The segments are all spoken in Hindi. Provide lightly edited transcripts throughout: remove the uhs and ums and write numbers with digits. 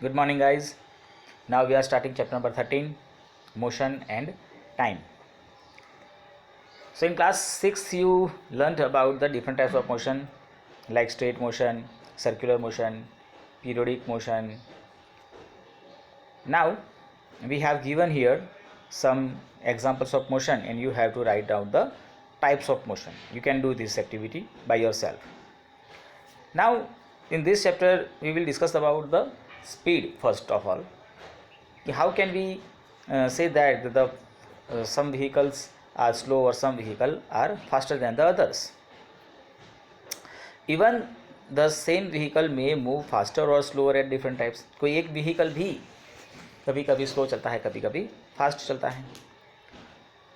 Good morning, guys. Now we are starting chapter number 13, motion and time. So in class 6 you learnt about the different types of motion like straight motion, circular motion, periodic motion. Now we have given here some examples of motion and you have to write down the types of motion. You can do this activity by yourself. Now in this chapter we will discuss about the speed first of all. How can we say that the some vehicles are slow or some vehicles are faster than the others? Even the same vehicle may move faster or slower at different times. कोई एक vehicle भी कभी कभी स्लो चलता है, कभी कभी फास्ट चलता है.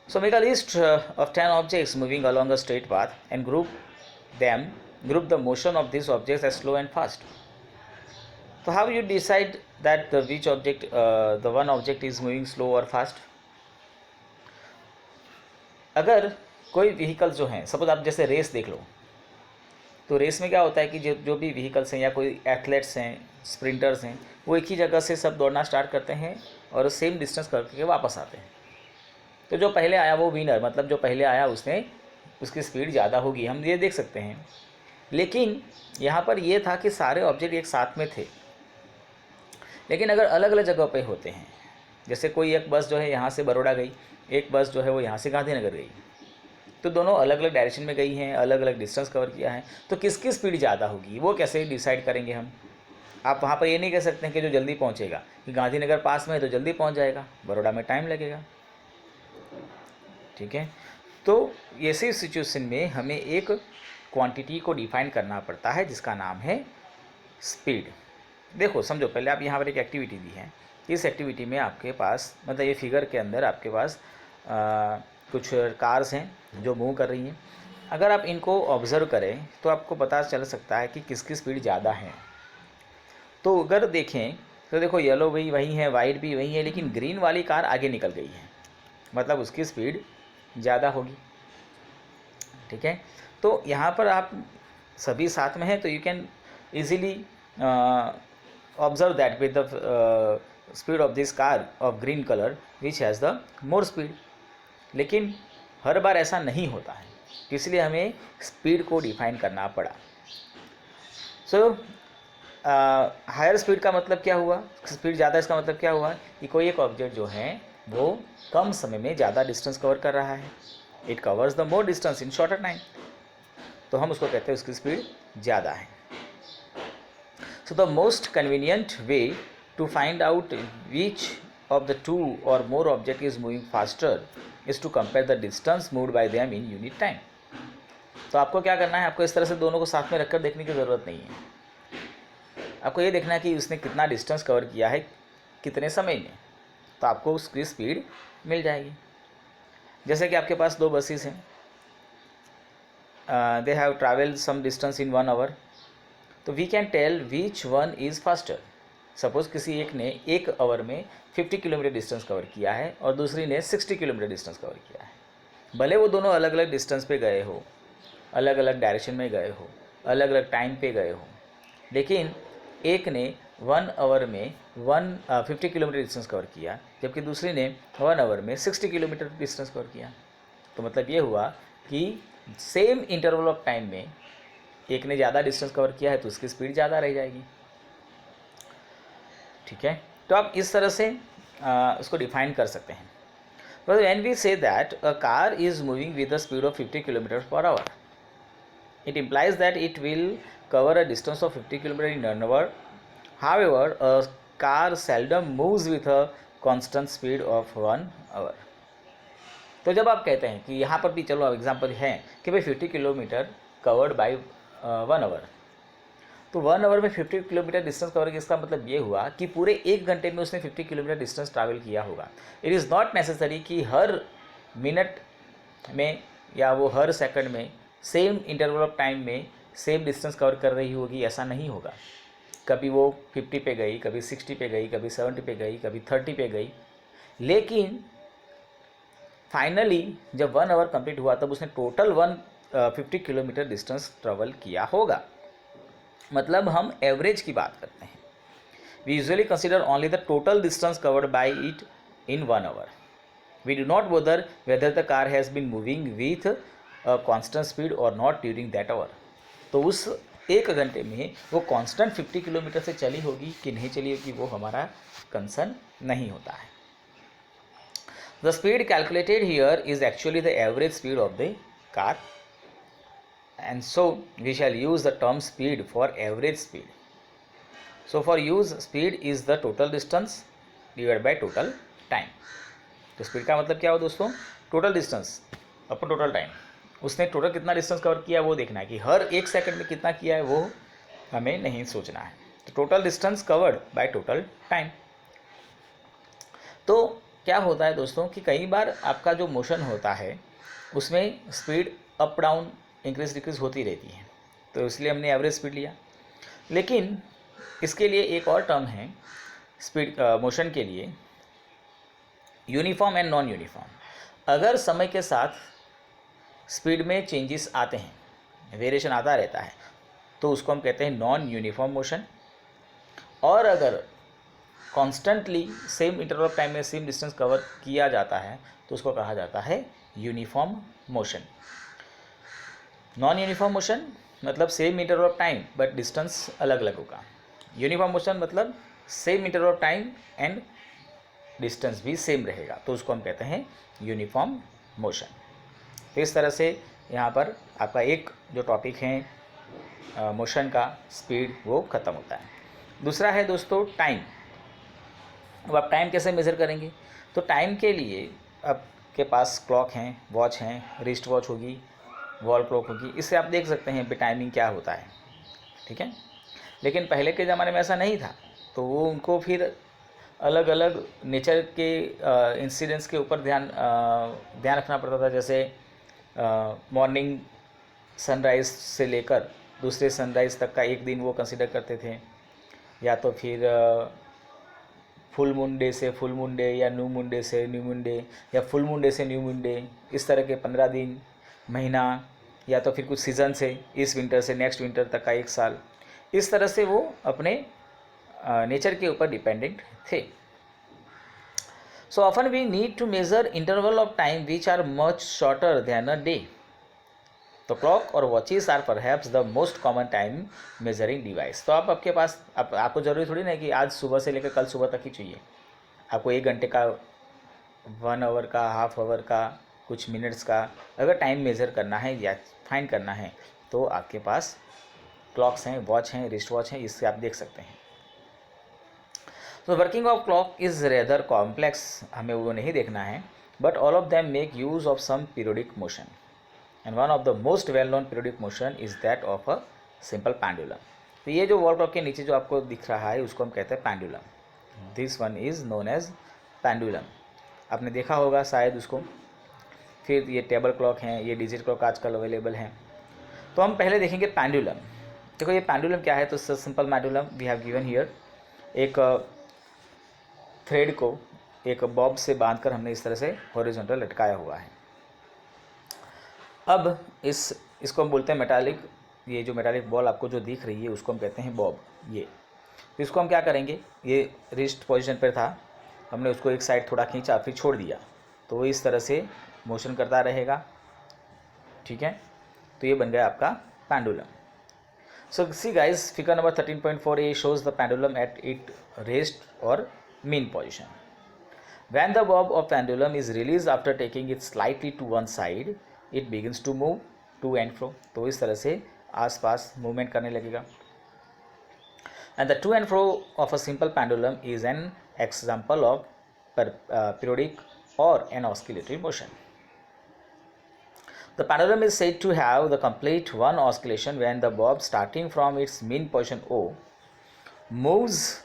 So make a list of 10 objects moving along a straight path and group the motion of these objects as slow and fast. So how you decide that which object, the one object is moving slow or fast? अगर कोई व्हीकल जो हैं, सपोज आप जैसे रेस देख लो, तो रेस में क्या होता है कि जो भी व्हीकल्स हैं या कोई एथलेट्स हैं, स्प्रिंटर्स हैं, वो एक ही जगह से सब दौड़ना स्टार्ट करते हैं और सेम डिस्टेंस करके वापस आते हैं. तो जो पहले आया वो विनर, मतलब जो पहले आया उसकी स्पीड ज़्यादा होगी, हम ये देख सकते हैं. लेकिन यहाँ पर ये था कि सारे ऑब्जेक्ट एक साथ में थे, लेकिन अगर अलग अलग जगह पे होते हैं, जैसे कोई एक बस जो है यहाँ से बड़ौदा गई, एक बस जो है वो यहाँ से गांधीनगर गई, तो दोनों अलग अलग डायरेक्शन में गई हैं, अलग अलग डिस्टेंस कवर किया है, तो किसकी स्पीड ज़्यादा होगी वो कैसे डिसाइड करेंगे हम? आप वहाँ पर ये नहीं कह सकते हैं कि जो जल्दी पहुँचेगा, कि गांधीनगर पास में है तो जल्दी पहुँच जाएगा, बड़ौदा में टाइम लगेगा. ठीक है, तो ऐसी सिचुएशन में हमें एक क्वांटिटी को डिफाइन करना पड़ता है जिसका नाम है स्पीड. देखो समझो, पहले आप यहाँ पर एक एक्टिविटी दी है. इस एक्टिविटी में आपके पास, मतलब ये फिगर के अंदर आपके पास कुछ कार्स हैं जो मूव कर रही हैं. अगर आप इनको ऑब्ज़र्व करें तो आपको पता चल सकता है कि किसकी स्पीड ज़्यादा है. तो अगर देखें तो देखो, येलो भी वही है, वाइट भी वही है, लेकिन ग्रीन वाली कार आगे निकल गई है, मतलब उसकी स्पीड ज़्यादा होगी. ठीक है, तो यहाँ पर आप सभी साथ में हैं तो you can easily observe that with the speed of this car of green color which has the more speed. लेकिन हर बार ऐसा नहीं होता है, इसलिए हमें स्पीड को डिफाइन करना पड़ा. सो हायर स्पीड का मतलब क्या हुआ, स्पीड ज़्यादा, इसका मतलब क्या हुआ कि कोई एक ऑब्जेक्ट जो है वो कम समय में ज़्यादा डिस्टेंस कवर कर रहा है. It covers the more distance in shorter time, तो हम उसको कहते हैं उसकी स्पीड ज़्यादा है. So the most convenient way to find out which of the two or more object is moving faster is to compare the distance moved by them in unit time. तो आपको क्या करना है, आपको इस तरह से दोनों को साथ में रखकर देखने की ज़रूरत नहीं है. आपको ये देखना है कि उसने कितना डिस्टेंस कवर किया है कितने समय में, तो आपको उसकी स्पीड मिल जाएगी. जैसे कि आपके पास दो बसेस हैं, they have travelled some distance in 1 hour, तो we can tell which one is faster. Suppose किसी एक ने 1 आवर में 50 किलोमीटर डिस्टेंस कवर किया है और दूसरी ने 60 किलोमीटर डिस्टेंस कवर किया है. भले वो दोनों अलग अलग डिस्टेंस पे गए हो, अलग अलग डायरेक्शन में गए हो, अलग अलग टाइम पे गए हो, लेकिन एक ने 1 आवर में 50 किलोमीटर डिस्टेंस कवर किया, जबकि दूसरी ने 1 आवर में 60 किलोमीटर डिस्टेंस कवर किया. तो मतलब ये हुआ कि सेम इंटरवल ऑफ टाइम में एक ने ज़्यादा डिस्टेंस कवर किया है तो उसकी स्पीड ज़्यादा रह जाएगी. ठीक है, तो आप इस तरह से उसको डिफाइन कर सकते हैं. But when we say that a car is moving with the speed of 50 kilometre per hour, it implies that it will cover a distance of 50 kilometre in 1 hour. However a car seldom moves with a constant speed of 1 hour. तो जब आप कहते हैं कि यहाँ पर भी, चलो एग्जाम्पल है कि भाई 50 किलोमीटर कवर्ड बाई 1 आवर, तो 1 आवर में 50 किलोमीटर डिस्टेंस कवर किया, इसका मतलब ये हुआ कि पूरे 1 घंटे में उसने 50 किलोमीटर डिस्टेंस ट्रैवल किया होगा. इट इज़ नॉट नेसेसरी कि हर मिनट में या वो हर सेकंड में सेम इंटरवल ऑफ टाइम में सेम डिस्टेंस कवर कर रही होगी, ऐसा नहीं होगा. कभी वो 50 पे गई, कभी 60 पे गई, कभी 70 पे गई, कभी 30 पे गई, लेकिन फाइनली जब 1 आवर कंप्लीट हुआ तब उसने टोटल 50 किलोमीटर डिस्टेंस ट्रेवल किया होगा. मतलब हम एवरेज की बात करते हैं. We usually consider only the total distance covered by it in 1 hour. We do not bother whether the car has been moving with a constant speed or not during that hour. तो उस 1 घंटे में वो कांस्टेंट 50 किलोमीटर से चली होगी कि नहीं चली होगी, वो हमारा कंसर्न नहीं होता है. The speed calculated here is actually the average speed of the car, and so we shall use the term speed for average speed. So for use, speed is the total distance divided by total time. तो स्पीड का मतलब क्या हो दोस्तों? टोटल डिस्टेंस अपन टोटल टाइम. उसने टोटल कितना डिस्टेंस कवर किया वो देखना है, कि हर 1 सेकंड में कितना किया है वो हमें नहीं सोचना है. तो total distance covered by total time. तो क्या होता है दोस्तों कि कई बार आपका जो मोशन होता है उसमें speed up down increase decrease होती रहती है, तो इसलिए हमने एवरेज स्पीड लिया. लेकिन इसके लिए एक और टर्म है स्पीड मोशन के लिए, यूनिफॉर्म एंड नॉन यूनिफॉर्म. अगर समय के साथ स्पीड में चेंजेस आते हैं, वेरिएशन आता रहता है, तो उसको हम कहते हैं नॉन यूनिफॉर्म मोशन. और अगर constantly same interval of time में सेम डिस्टेंस कवर किया जाता है तो उसको कहा जाता है uniform motion. Non uniform motion मतलब same interval of time but distance अलग अलग होगा. यूनिफॉर्म मोशन मतलब same interval of time and distance भी सेम रहेगा, तो उसको हम कहते हैं यूनिफॉर्म मोशन. तो इस तरह से यहाँ पर आपका एक जो टॉपिक है मोशन का, स्पीड, वो ख़त्म होता है. दूसरा है दोस्तों टाइम. अब आप टाइम कैसे मेज़र करेंगे? तो टाइम के लिए आपके पास क्लॉक हैं, वॉच हैं, रिस्ट वॉच होगी, वॉल क्लॉक होगी. इससे आप देख सकते हैं टाइमिंग क्या होता है. ठीक है. लेकिन पहले के ज़माने में ऐसा नहीं था, तो वो उनको फिर अलग अलग नेचर के इंसिडेंट्स के ऊपर ध्यान रखना पड़ता था. जैसे मॉर्निंग सनराइज़ से लेकर दूसरे सनराइज़ तक का एक दिन वो कंसिडर करते थे, या तो फिर फुल मून डे से फुल मून डे, या न्यू मून डे से न्यू मून डे, या फुल मून डे से न्यू मून डे. इस तरह के 15 दिन, महीना, या तो फिर कुछ सीज़न से इस विंटर से नेक्स्ट विंटर तक का 1 साल. इस तरह से वो अपने नेचर के ऊपर डिपेंडेंट थे. So often we need to measure interval of time which are much shorter than a day. तो क्लॉक और watches are perhaps the most common time measuring device. तो आपके पास आपको ज़रूरी थोड़ी ना कि आज सुबह से लेकर कल सुबह तक ही चाहिए. आपको 1 घंटे का, 1 आवर का, हाफ आवर का, कुछ मिनट्स का अगर टाइम मेज़र करना है या फाइंड करना है तो आपके पास क्लॉक्स हैं, वॉच हैं, रिस्ट वॉच हैं, इससे आप देख सकते हैं. तो working of clock is rather complex, हमें वो नहीं देखना है, but all of them make use of some periodic motion, and one of the most well known periodic motion is that of a simple pendulum. तो ये जो वॉल क्लॉक के नीचे जो आपको दिख रहा है उसको हम कहते हैं pendulum. This one is known as pendulum. आपने देखा होगा शायद उसको. फिर ये टेबल क्लॉक हैं, ये डिजिट क्लॉक आजकल अवेलेबल हैं. तो हम पहले देखेंगे पेंडुलम. देखो ये पेंडुलम क्या है. तो simple pendulum we have given here. एक थ्रेड को एक बॉब से बांधकर हमने इस तरह से हॉरिजॉन्टल लटकाया हुआ है. अब इसको हम बोलते हैं मेटालिक. ये जो मेटालिक बॉल आपको जो दिख रही है उसको हम कहते हैं बॉब. ये तो इसको हम क्या करेंगे, ये रिस्ट पोजीशन पर था, हमने उसको एक साइड थोड़ा खींचा फिर छोड़ दिया, तो वो इस तरह से मोशन करता रहेगा. ठीक है. तो ये बन गया आपका pendulum. So see guys, figure number 13.4a shows the pendulum at its rest or mean position. When the bob of pendulum is released after taking it slightly to one side, it begins to move to and fro. तो इस तरह से आसपास मूवमेंट करने लगेगा. And the to and fro of a simple pendulum is an example of periodic or an oscillatory motion. The pendulum is said to have the complete one oscillation when the bob, starting from its mean position O, moves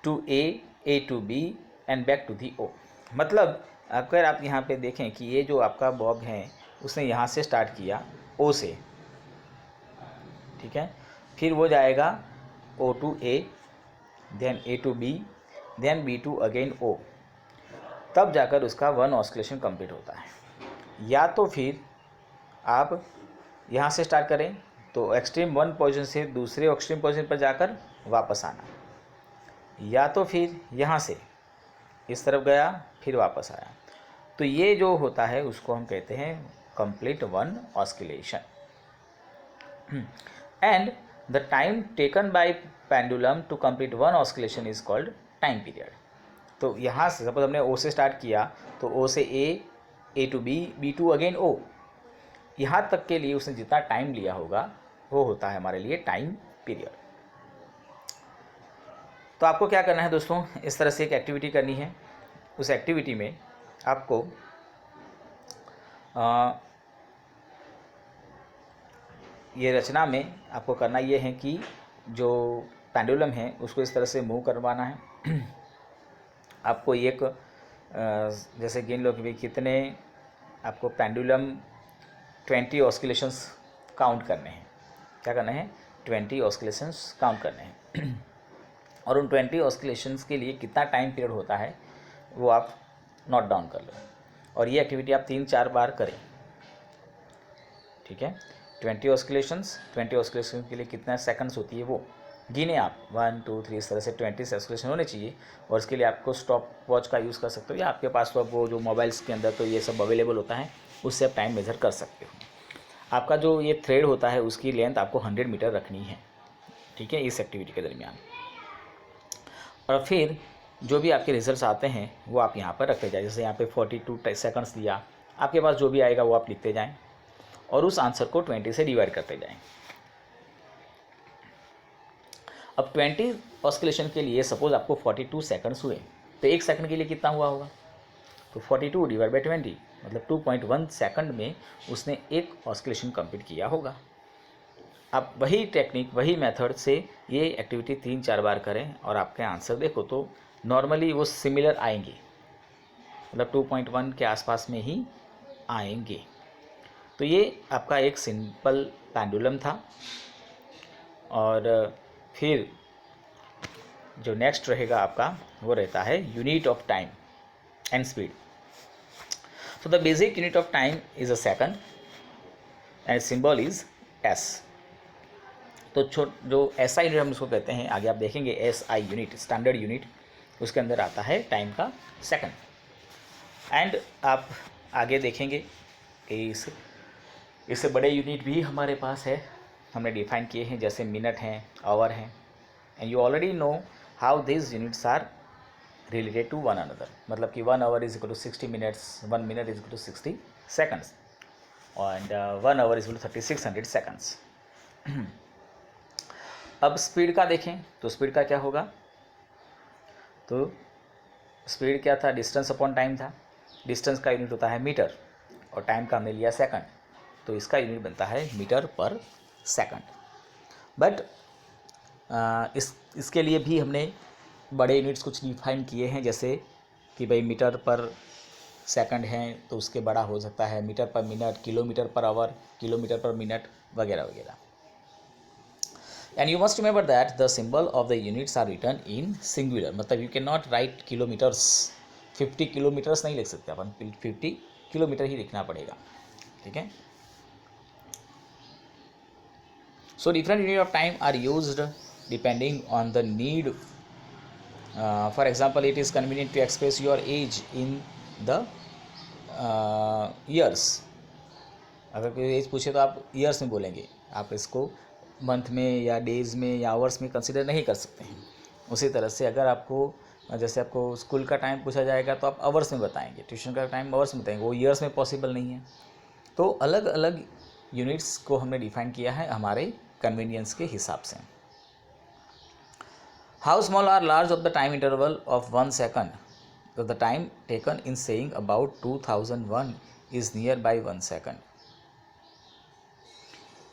to A to B and back to the O. मतलब अगर आप यहाँ पे देखें कि ये जो आपका बॉब है उसने यहाँ से स्टार्ट किया O से, ठीक है, फिर वो जाएगा O to A, then A to B, then B to again O, तब जाकर उसका वन ऑस्किलेशन कंप्लीट होता है. या तो फिर आप यहाँ से स्टार्ट करें तो एक्सट्रीम वन पोजीशन से दूसरे एक्सट्रीम पोजीशन पर जाकर वापस आना. या तो फिर यहाँ से इस तरफ गया फिर वापस आया। तो ये जो होता है उसको हम कहते हैं complete one oscillation. And the time taken by pendulum to complete one oscillation is called time period. तो यहाँ से सपोज हमने ओ से स्टार्ट किया, तो ओ से A to B, B to again O, यहाँ तक के लिए उसने जितना टाइम लिया होगा वो होता है हमारे लिए टाइम पीरियड। तो आपको क्या करना है दोस्तों, इस तरह से एक एक्टिविटी करनी है। उस एक्टिविटी में आपको ये रचना में आपको करना ये है कि जो पेंडुलम है उसको इस तरह से मूव करवाना है। आपको एक जैसे गिन लो कि भाई कितने आपको पेंडुलम 20 ऑस्किलेशंस काउंट करने हैं। क्या करना है, 20 ऑस्किलेशंस काउंट करने हैं। और उन 20 ऑस्किलेशंस के लिए कितना टाइम पीरियड होता है वो आप नोट डाउन कर लो। और ये एक्टिविटी आप 3-4 बार करें, ठीक है। 20 ऑस्किलेशंस के लिए कितना सेकंड्स होती है वो गिने आप, 1 2 3, इस तरह से 20 ऑस्किलेशन होने चाहिए। और इसके लिए आपको स्टॉप वॉच का यूज़ कर सकते हो, या आपके पास तो वो जो मोबाइल्स के अंदर तो ये सब अवेलेबल होता है, उससे आप टाइम मेज़र कर सकते हो। आपका जो ये थ्रेड होता है उसकी लेंथ आपको 100 मीटर रखनी है, ठीक है, इस एक्टिविटी के दरमियान। और फिर जो भी आपके रिजल्ट्स आते हैं वो आप यहाँ पर रखते जाए। जैसे यहाँ पे 42 सेकंड्स दिया, आपके पास जो भी आएगा वो आप लिखते जाएं और उस आंसर को 20 से डिवाइड करते जाएं। अब 20 ऑस्किलेशन के लिए सपोज आपको 42 सेकंड्स हुए, तो 1 सेकंड के लिए कितना हुआ होगा, तो 42 डिवाइड बाई 20 मतलब 2.1 सेकंड में उसने एक ऑस्किलेशन कंप्लीट किया होगा। आप वही टेक्निक, वही मेथड से ये एक्टिविटी 3-4 बार करें और आपके आंसर देखो तो नॉर्मली वो सिमिलर आएंगे, मतलब 2.1 के आसपास में ही आएंगे। तो ये आपका एक सिंपल पेंडुलम था। और फिर जो नेक्स्ट रहेगा आपका वो रहता है unit of time and speed. So the basic unit of time is a second and symbol is S। तो जो SI यूनिट हम उसको कहते हैं, आगे आप देखेंगे SI यूनिट स्टैंडर्ड यूनिट, उसके अंदर आता है टाइम का सेकंड। एंड आप आगे देखेंगे कि इससे बड़े यूनिट भी हमारे पास है, हमने डिफाइन किए हैं, जैसे मिनट हैं, आवर हैं। And you already know how this units are related to one another, मतलब कि 1 hour is equal to 60 minutes, 1 minute is equal to 60 seconds and 1 hour is equal to 3600 seconds. अब स्पीड का देखें तो स्पीड का क्या होगा, तो स्पीड क्या था, डिस्टेंस अपॉन टाइम था। डिस्टेंस का यूनिट होता है मीटर और टाइम का हमने लिया सेकंड, तो इसका यूनिट बनता है मीटर पर सेकंड। बट इसके लिए भी हमने बड़े यूनिट्स कुछ डिफाइन किए हैं, जैसे कि भाई मीटर पर सेकंड हैं तो उसके बड़ा हो सकता है metre per minute, kilometre per hour, kilometre per minute वगैरह वगैरह। And you must remember that the symbol of the units are written in singular, मतलब you can not write kilometres, 50 kilometres नहीं लिख सकते अपन, 50 किलोमीटर ही लिखना पड़ेगा, ठीक है। So different unit of time are used depending on the need. For example, it is convenient to express your age in the years। अगर कोई एज पूछे तो आप ईयर्स में बोलेंगे, आप इसको मंथ में या डेज़ में या आवर्स में कंसिडर नहीं कर सकते हैं। उसी तरह से अगर आपको जैसे आपको स्कूल का टाइम पूछा जाएगा तो आप आवर्स में बताएंगे, ट्यूशन का टाइम आवर्स में बताएंगे, वो ईयर्स में पॉसिबल नहीं है। तो अलग अलग यूनिट्स को हमने डिफाइन किया है हमारे कन्वीनियंस के हिसाब से। How small or large of the time interval of 1 second? So the time taken in saying about 2001 is nearby 1 second.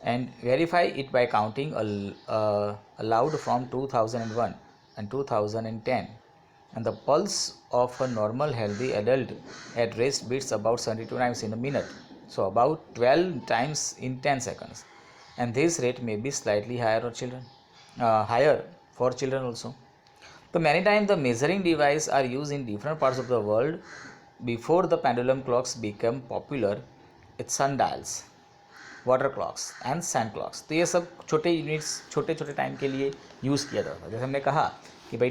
And verify it by counting aloud from 2001 and 2010. And the pulse of a normal healthy adult at rest beats about 72 times in a minute. So about 12 times in 10 seconds. And this rate may be slightly higher or higher for children also. So many times the measuring device are used in different parts of the world before the pendulum clocks became popular. It's sundials, water clocks and sand clocks. तो ये सब छोटे यूनिट्स छोटे छोटे टाइम के लिए यूज़ किया जाता था। जैसे हमने कहा कि भाई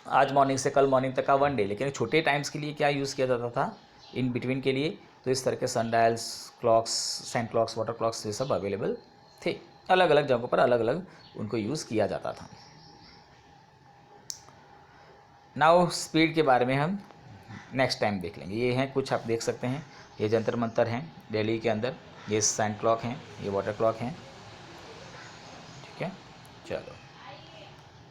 आज मॉर्निंग से कल मॉर्निंग तक का 1 डे, लेकिन छोटे टाइम्स के लिए क्या यूज़ किया जाता था इन बिटवीन के लिए, तो इस तरह के sundials, clocks, sand clocks, water clocks, ये सब अवेलेबल थे। अलग अलग जगहों पर अलग अलग उनको यूज़ किया जाता था। नाउ स्पीड के बारे में हम नेक्स्ट टाइम देख लेंगे। ये हैं कुछ, आप देख सकते हैं, ये जंतर मंतर हैं दिल्ली के अंदर, ये सैंड क्लॉक हैं, ये वाटर क्लॉक हैं। ठीक है, चलो।